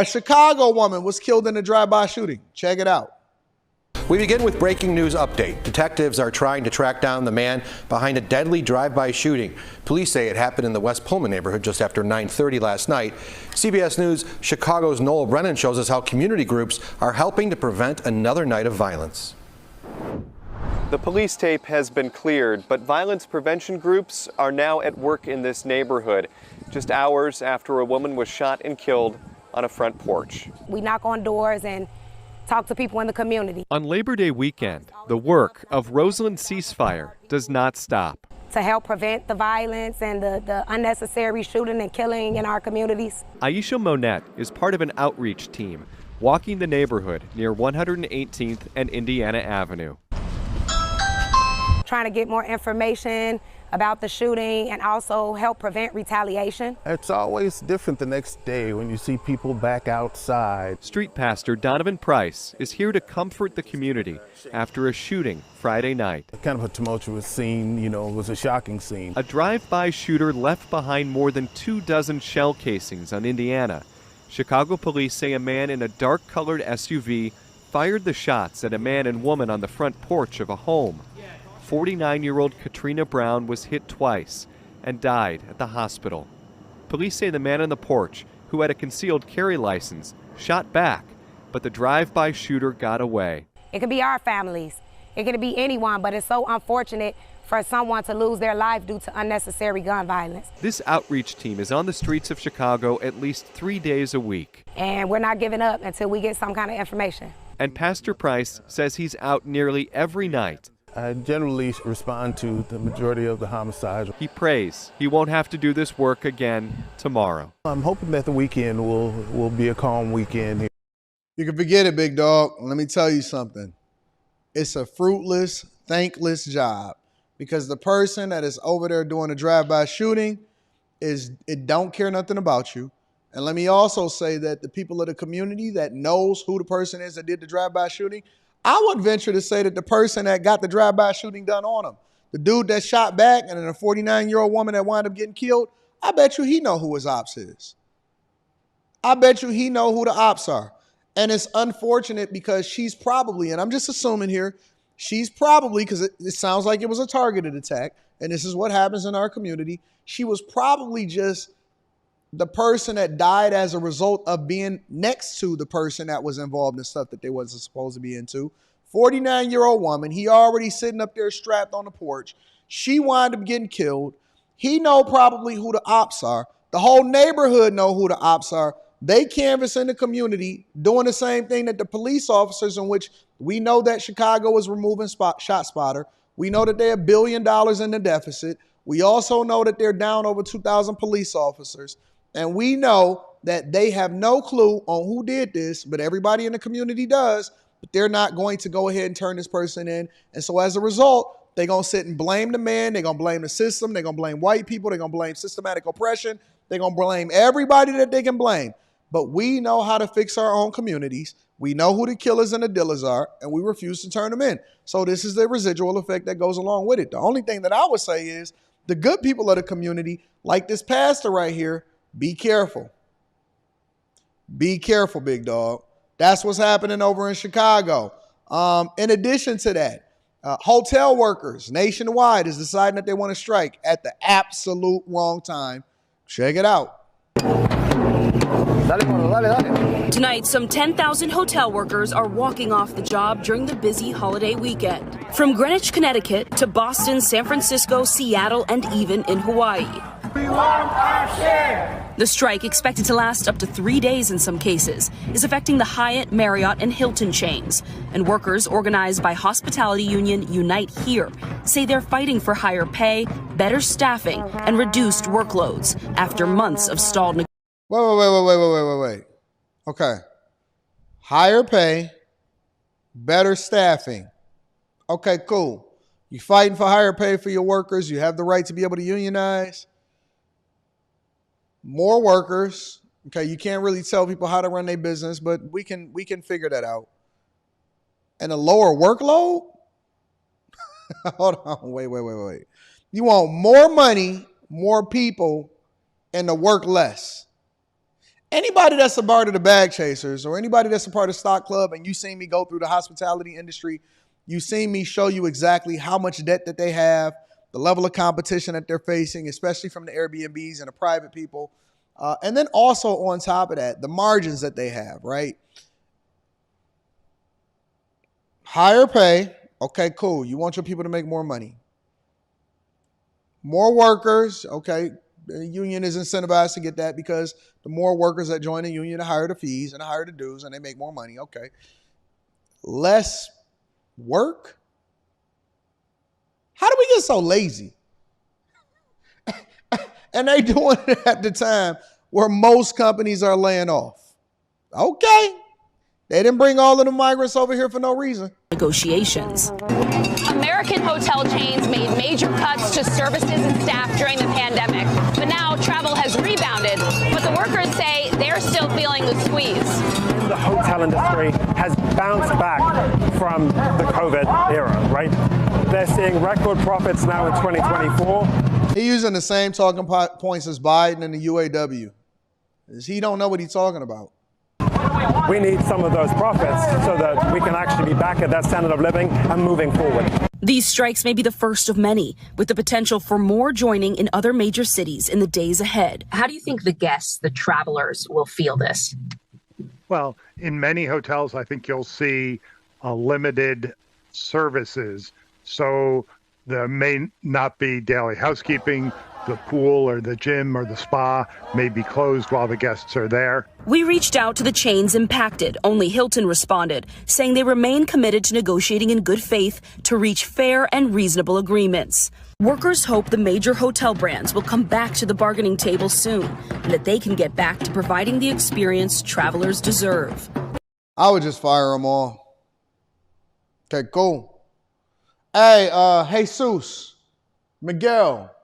A Chicago woman was killed in a drive-by shooting. Check it out. We begin with breaking news update. Detectives are trying to track down the man behind a deadly drive-by shooting. Police say it happened in the West Pullman neighborhood just after 9:30 last night. CBS News Chicago's Noel Brennan shows us how community groups are helping to prevent another night of violence. The police tape has been cleared, but violence prevention groups are now at work in this neighborhood, just hours after a woman was shot and killed on a front porch. We knock on doors and talk to people in the community. On Labor Day weekend, the work of Roseland Ceasefire does not stop. To help prevent the violence and the unnecessary shooting and killing in our communities. Aisha Monette is part of an outreach team walking the neighborhood near 118th and Indiana Avenue. Trying to get more information about the shooting and also help prevent retaliation. It's always different the next day when you see people back outside. Street Pastor Donovan Price is here to comfort the community after a shooting Friday night. Kind of a tumultuous scene, it was a shocking scene. A drive-by shooter left behind more than 24 shell casings on Indiana. Chicago police say a man in a dark-colored SUV fired the shots at a man and woman on the front porch of a home. 49-year-old Katrina Brown was hit twice and died at the hospital. Police say the man on the porch, who had a concealed carry license, shot back, but the drive-by shooter got away. It could be our families. It could be anyone, but it's so unfortunate for someone to lose their life due to unnecessary gun violence. This outreach team is on the streets of Chicago at least 3 days a week. And we're not giving up until we get some kind of information. And Pastor Price says he's out nearly every night. I generally respond to the majority of the homicides. He prays he won't have to do this work again tomorrow. I'm hoping that the weekend will be a calm weekend here. You can forget it, big dog. Let me tell you something. It's a fruitless, thankless job because the person that is over there doing a drive-by shooting it don't care nothing about you. And let me also say that the people of the community that knows who the person is that did the drive-by shooting, I would venture to say that the person that got the drive-by shooting done on him, the dude that shot back and then a 49-year-old woman that wound up getting killed, I bet you he know who his ops is. I bet you he know who the ops are. And it's unfortunate because she's probably, and I'm just assuming here, she's probably, because it sounds like it was a targeted attack, and this is what happens in our community, she was probably just the person that died as a result of being next to the person that was involved in stuff that they wasn't supposed to be into. 49-year-old woman, he already sitting up there strapped on the porch. She wound up getting killed. He know probably who the ops are. The whole neighborhood know who the ops are. They canvass in the community, doing the same thing that the police officers, in which we know that Chicago is removing ShotSpotter. We know that they're $1 billion in the deficit. We also know that they're down over 2,000 police officers. And we know that they have no clue on who did this, but everybody in the community does. But they're not going to go ahead and turn this person in. And so as a result, they're going to sit and blame the man. They're going to blame the system. They're going to blame white people. They're going to blame systematic oppression. They're going to blame everybody that they can blame. But we know how to fix our own communities. We know who the killers and the dealers are, and we refuse to turn them in. So this is the residual effect that goes along with it. The only thing that I would say is the good people of the community, like this pastor right here, be careful. Be careful, big dog. That's what's happening over in Chicago. In addition to that, hotel workers nationwide is deciding that they want to strike at the absolute wrong time. Check it out. Tonight, some 10,000 hotel workers are walking off the job during the busy holiday weekend. From Greenwich, Connecticut to Boston, San Francisco, Seattle, and even in Hawaii. We want our share. The strike, expected to last up to 3 days in some cases, is affecting the Hyatt, Marriott, and Hilton chains. And workers organized by hospitality union Unite Here say they're fighting for higher pay, better staffing, and reduced workloads after months of stalled negotiations. Wait. Okay. Higher pay, better staffing. Okay, cool. You fighting for higher pay for your workers. You have the right to be able to unionize. More workers. Okay, you can't really tell people how to run their business, but we can figure that out. And a lower workload? Hold on, wait. You want more money, more people, and to work less. Anybody that's a part of the Bag Chasers or anybody that's a part of Stock Club and you seen me go through the hospitality industry, you seen me show you exactly how much debt that they have, the level of competition that they're facing, especially from the Airbnbs and the private people. And then also on top of that, the margins that they have, right? Higher pay. Okay, cool. You want your people to make more money. More workers. Okay. The union is incentivized to get that because the more workers that join the union, the higher the fees and the higher the dues, and they make more money. Okay. Less work? How do we get so lazy? And they doing it at the time where most companies are laying off. Okay. They didn't bring all of the migrants over here for no reason. Negotiations. American hotel chains made major cuts to services and staff during the pandemic. But now travel has rebounded. But the workers say they're still feeling the squeeze. The hotel industry has bounced back from the COVID era, right? They're seeing record profits now in 2024. He's using the same talking points as Biden and the UAW. He don't know what he's talking about. We need some of those profits so that we can actually be back at that standard of living and moving forward. These strikes may be the first of many, with the potential for more joining in other major cities in the days ahead. How do you think the guests, the travelers, will feel this? Well, in many hotels, I think you'll see limited services. So there may not be daily housekeeping. The pool or the gym or the spa may be closed while the guests are there. We reached out to the chains impacted. Only Hilton responded, saying they remain committed to negotiating in good faith to reach fair and reasonable agreements. Workers hope the major hotel brands will come back to the bargaining table soon and that they can get back to providing the experience travelers deserve. I would just fire them all. Okay, cool. Hey, Jesus, Miguel,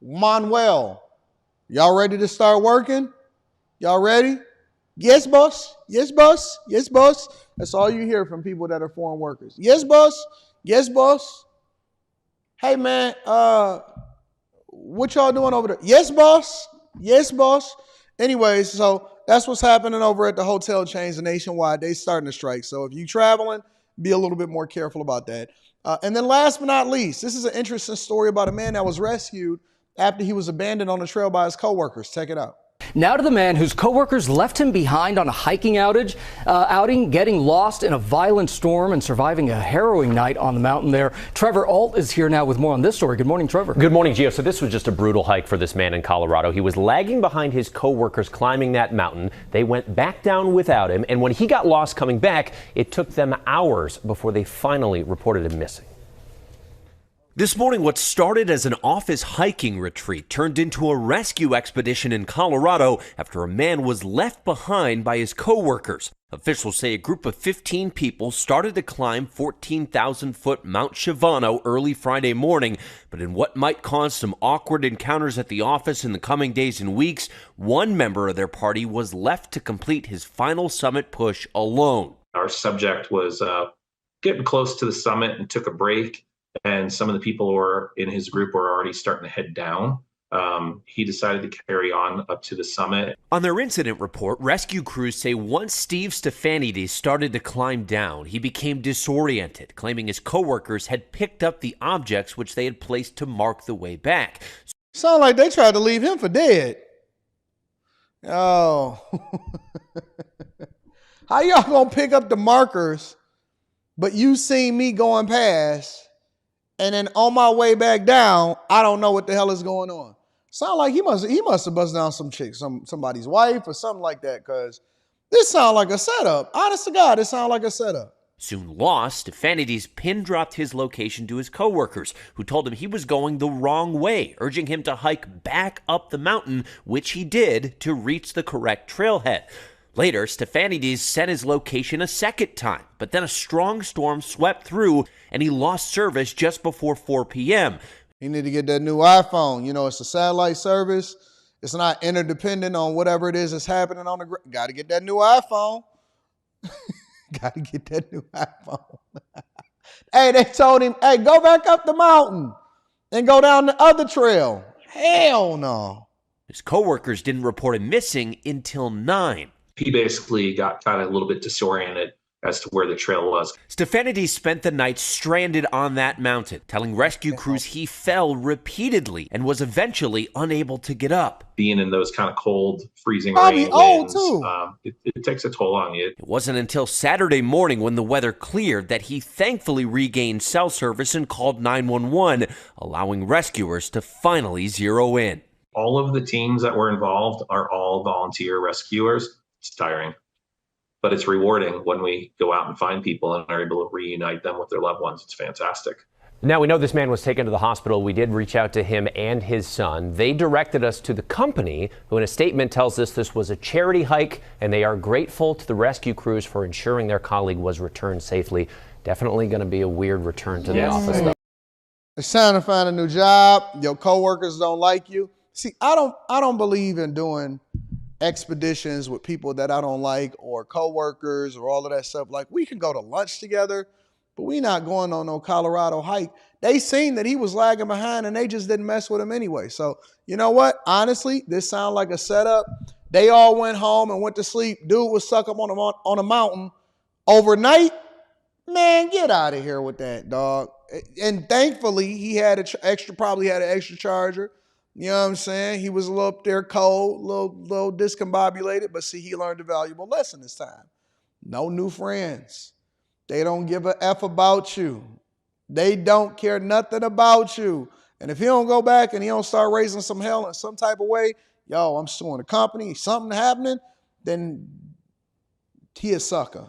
Manuel, y'all ready to start working? Y'all ready? Yes, boss. Yes, boss. Yes, boss. That's all you hear from people that are foreign workers. Yes, boss. Yes, boss. Hey, man, what y'all doing over there? Yes, boss. Yes, boss. Anyways, so that's what's happening over at the hotel chains nationwide. They starting to strike. So if you traveling, be a little bit more careful about that. And then last but not least, this is an interesting story about a man that was rescued after he was abandoned on the trail by his coworkers. Check it out. Now to the man whose coworkers left him behind on a hiking outing, getting lost in a violent storm and surviving a harrowing night on the mountain there. Trevor Alt is here now with more on this story. Good morning, Trevor. Good morning, Gio. So this was just a brutal hike for this man in Colorado. He was lagging behind his coworkers climbing that mountain. They went back down without him, and when he got lost coming back, it took them hours before they finally reported him missing. This morning, what started as an office hiking retreat turned into a rescue expedition in Colorado after a man was left behind by his coworkers. Officials say a group of 15 people started to climb 14,000-foot Mount Shivano early Friday morning, but in what might cause some awkward encounters at the office in the coming days and weeks, one member of their party was left to complete his final summit push alone. Our subject was getting close to the summit and took a break. And some of the people who were in his group were already starting to head down. He decided to carry on up to the summit. On their incident report, rescue crews say once Steve Stefanides started to climb down, he became disoriented, claiming his coworkers had picked up the objects which they had placed to mark the way back. Sound like they tried to leave him for dead. Oh. How y'all gonna pick up the markers, but you seen me going past? And then on my way back down, I don't know what the hell is going on. Sound like he must have buzzed down some chick, somebody's wife or something like that, because this sound like a setup. Honest to God, it sound like a setup. Soon lost, Stefanides pin-dropped his location to his coworkers, who told him he was going the wrong way, urging him to hike back up the mountain, which he did to reach the correct trailhead. Later, Stefanides set his location a second time, but then a strong storm swept through and he lost service just before 4 p.m. He need to get that new iPhone. You know, it's a satellite service. It's not interdependent on whatever it is that's happening on the ground. Got to get that new iPhone. Got to get that new iPhone. Hey, they told him, hey, go back up the mountain and go down the other trail. Hell no. His coworkers didn't report him missing until 9. He basically got kind of a little bit disoriented as to where the trail was. Stefanides spent the night stranded on that mountain, telling rescue crews he fell repeatedly and was eventually unable to get up. Being in those kind of cold, freezing Probably rain old, winds, too. It takes a toll on you. It wasn't until Saturday morning when the weather cleared that he thankfully regained cell service and called 911, allowing rescuers to finally zero in. All of the teams that were involved are all volunteer rescuers. It's tiring, but it's rewarding when we go out and find people and are able to reunite them with their loved ones. It's fantastic. Now, we know this man was taken to the hospital. We did reach out to him and his son. They directed us to the company, who in a statement tells us this was a charity hike, and they are grateful to the rescue crews for ensuring their colleague was returned safely. Definitely going to be a weird return to the office, though. It's time to find a new job. Your coworkers don't like you. See, I don't believe in doing expeditions with people that I don't like, or coworkers, or all of that stuff. Like, we can go to lunch together, but we not going on no Colorado hike. They seen that he was lagging behind and they just didn't mess with him anyway. So, you know what? Honestly, this sounds like a setup. They all went home and went to sleep. Dude was stuck up on a mountain overnight. Man, get out of here with that, dog. And thankfully, he had probably had an extra charger. You know what I'm saying? He was a little up there cold, little discombobulated, but see, he learned a valuable lesson this time. No new friends. They don't give a F about you. They don't care nothing about you. And if he don't go back and he don't start raising some hell in some type of way, yo, I'm suing the company, something happening, then he a sucker.